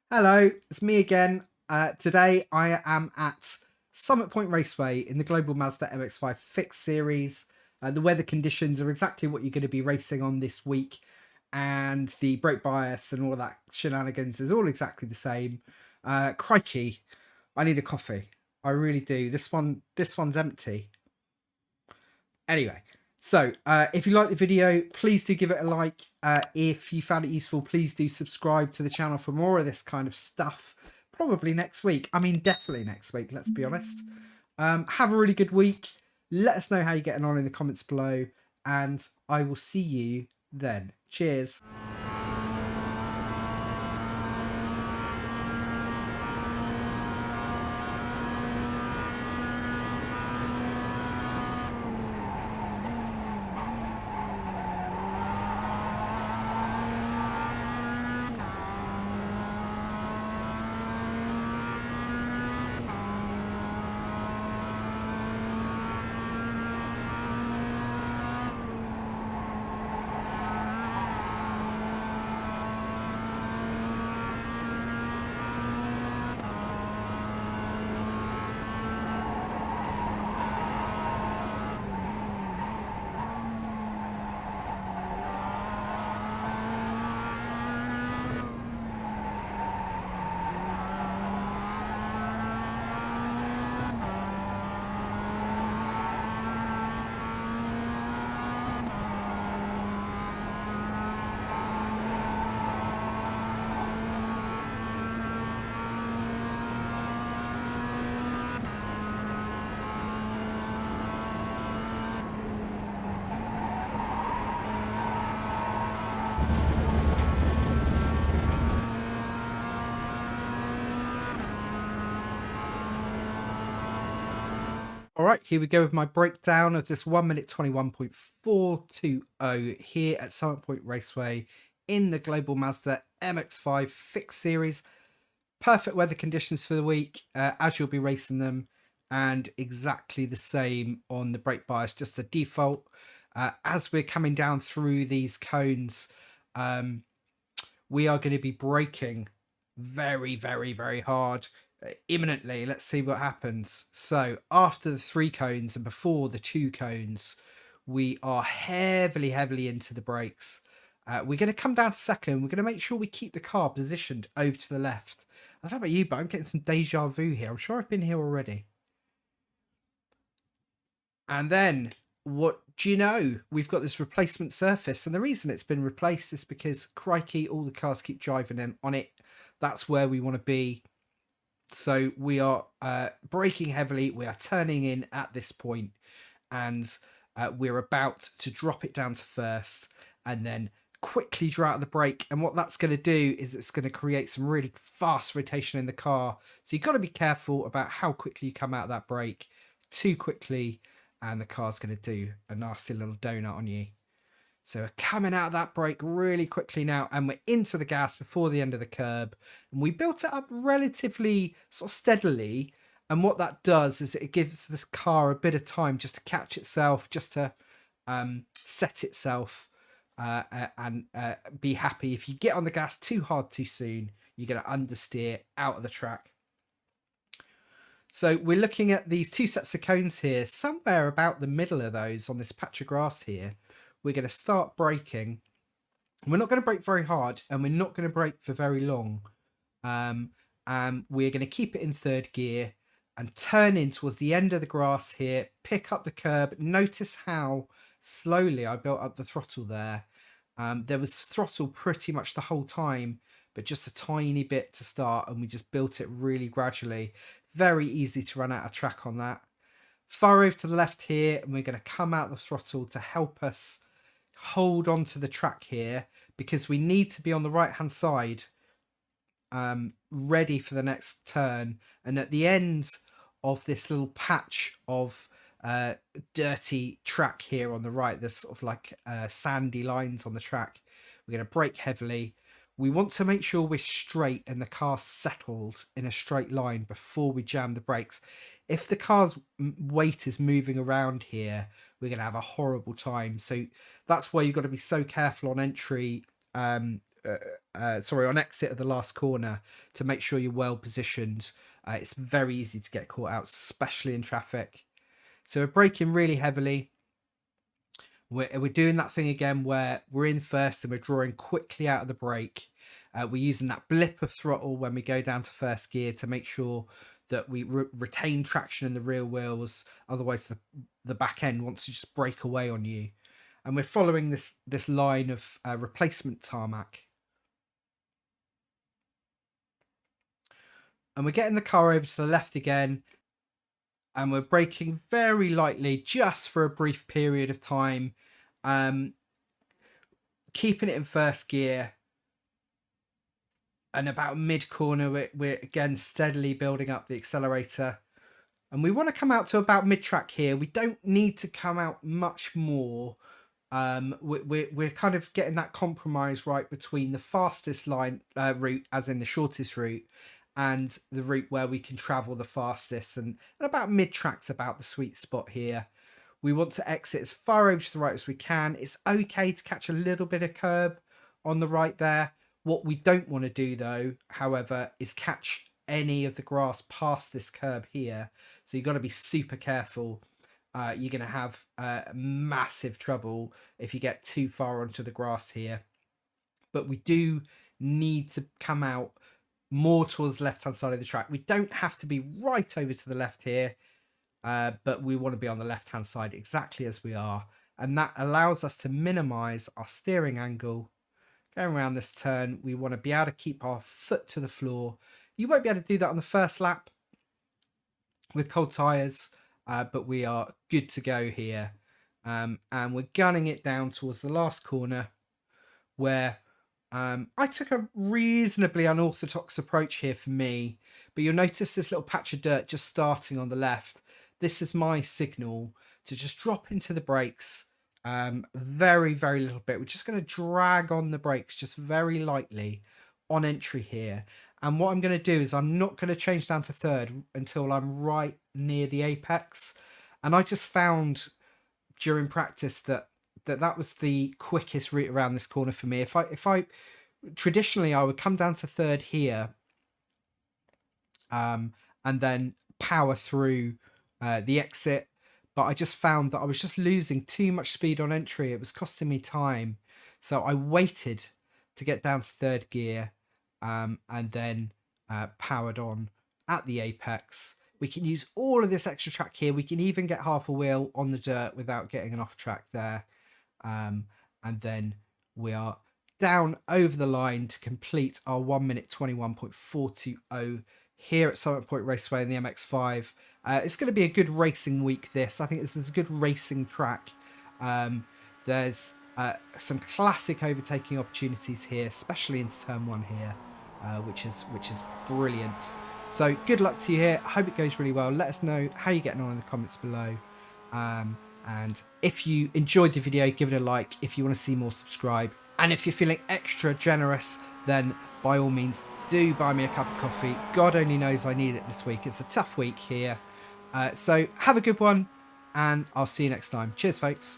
Hello, it's me again. Today I am at Point Raceway in the global Mazda MX-5 fixed series. The weather conditions are exactly what you're going to be racing on this week, and the brake bias and all that shenanigans is all exactly the same. Crikey, I need a coffee. I really do. This one's empty. Anyway, so if you like the video, please do give it a like. If you found it useful, please do subscribe to the channel for more of this kind of stuff. Probably next week. I mean, definitely next week, let's be honest. Have a really good week. Let us know how you're getting on in the comments below, and I will see you then. Cheers. All right, here we go with my breakdown of this 1 minute 21.420 here at Point Raceway in the global Mazda MX-5 fixed series. Perfect weather conditions for the week as you'll be racing them, and exactly the same on the brake bias, just the default. As we're coming down through these cones, we are going to be braking very, very, very hard imminently. Let's see what happens. So after the 3 cones and before the 2 cones, we are heavily into the brakes. We're going to come down to second. We're going to make sure we keep the car positioned over to the left. I don't know about you, but I'm getting some deja vu here. I'm sure I've been here already. And then, what do you know? We've got this replacement surface. And the reason it's been replaced is because, crikey, all the cars keep driving in on it. That's where we want to be. So we are braking heavily. We are turning in at this point, and we're about to drop it down to first and then quickly draw out the brake. And what that's going to do is it's going to create some really fast rotation in the car. So you've got to be careful about how quickly you come out of that brake. Too quickly, and the car's going to do a nasty little donut on you. So we're coming out of that brake really quickly now, and we're into the gas before the end of the curb. And we built it up relatively sort of steadily. And what that does is it gives the car a bit of time just to catch itself, just to set itself and be happy. If you get on the gas too hard too soon, you're going to understeer out of the track. So we're looking at these 2 sets of cones here, somewhere about the middle of those on this patch of grass here. We're going to start braking. We're not going to brake very hard, and we're not going to brake for very long. And we're going to keep it in 3rd gear and turn in towards the end of the grass here, pick up the curb. Notice how slowly I built up the throttle there. There was throttle pretty much the whole time, but just a tiny bit to start, and we just built it really gradually. Very easy to run out of track on that. Far over to the left here, and we're going to come out the throttle to help us hold on to the track here, because we need to be on the right hand side ready for the next turn. And at the end of this little patch of dirty track here on the right, there's sort of like sandy lines on the track. We're going to brake heavily. We want to make sure we're straight and the car settles in a straight line before we jam the brakes. If the car's weight is moving around here, we're going to have a horrible time. So that's why you've got to be so careful on entry on exit of the last corner to make sure you're well positioned. It's very easy to get caught out, especially in traffic. So we're braking really heavily. We're doing that thing again where we're in first and we're drawing quickly out of the brake. We're using that blip of throttle when we go down to first gear to make sure that we retain traction in the rear wheels. Otherwise, the back end wants to just break away on you. And we're following this line of replacement tarmac. And we're getting the car over to the left again. And we're braking very lightly just for a brief period of time. Keeping it in first gear. And about mid-corner, we're again steadily building up the accelerator. And we want to come out to about mid-track here. We don't need to come out much more. We're kind of getting that compromise right between the fastest line route, as in the shortest route, and the route where we can travel the fastest. And about mid-track's about the sweet spot here. We want to exit as far over to the right as we can. It's okay to catch a little bit of curb on the right there. What we don't want to do, though, however, is catch any of the grass past this curb here. So you've got to be super careful. You're going to have massive trouble if you get too far onto the grass here. But we do need to come out more towards the left-hand side of the track. We don't have to be right over to the left here, but we want to be on the left-hand side exactly as we are. And that allows us to minimize our steering angle. Going around this turn, we want to be able to keep our foot to the floor. You won't be able to do that on the first lap with cold tyres, but we are good to go here. And we're gunning it down towards the last corner where I took a reasonably unorthodox approach here for me. But you'll notice this little patch of dirt just starting on the left. This is my signal to just drop into the brakes. Very, very little bit. We're just going to drag on the brakes just very lightly on entry here. And what I'm going to do is I'm not going to change down to third until I'm right near the apex. And I just found during practice that was the quickest route around this corner for me. If I traditionally I would come down to third here, and then power through the exit. But I just found that I was just losing too much speed on entry. It was costing me time. So I waited to get down to third gear, and then powered on at the apex. We can use all of this extra track here. We can even get half a wheel on the dirt without getting an off track there. And then we are down over the line to complete our 1 minute 21.420 here at Point Raceway in the MX-5. It's going to be a good racing week, this. I think this is a good racing track. There's some classic overtaking opportunities here, especially into turn 1 here, which is brilliant. So good luck to you here. I hope it goes really well. Let us know how you're getting on in the comments below. And if you enjoyed the video, give it a like. If you want to see more, subscribe. And if you're feeling extra generous, then by all means, do buy me a cup of coffee. God only knows I need it this week. It's a tough week here. So have a good one, and I'll see you next time. Cheers, folks.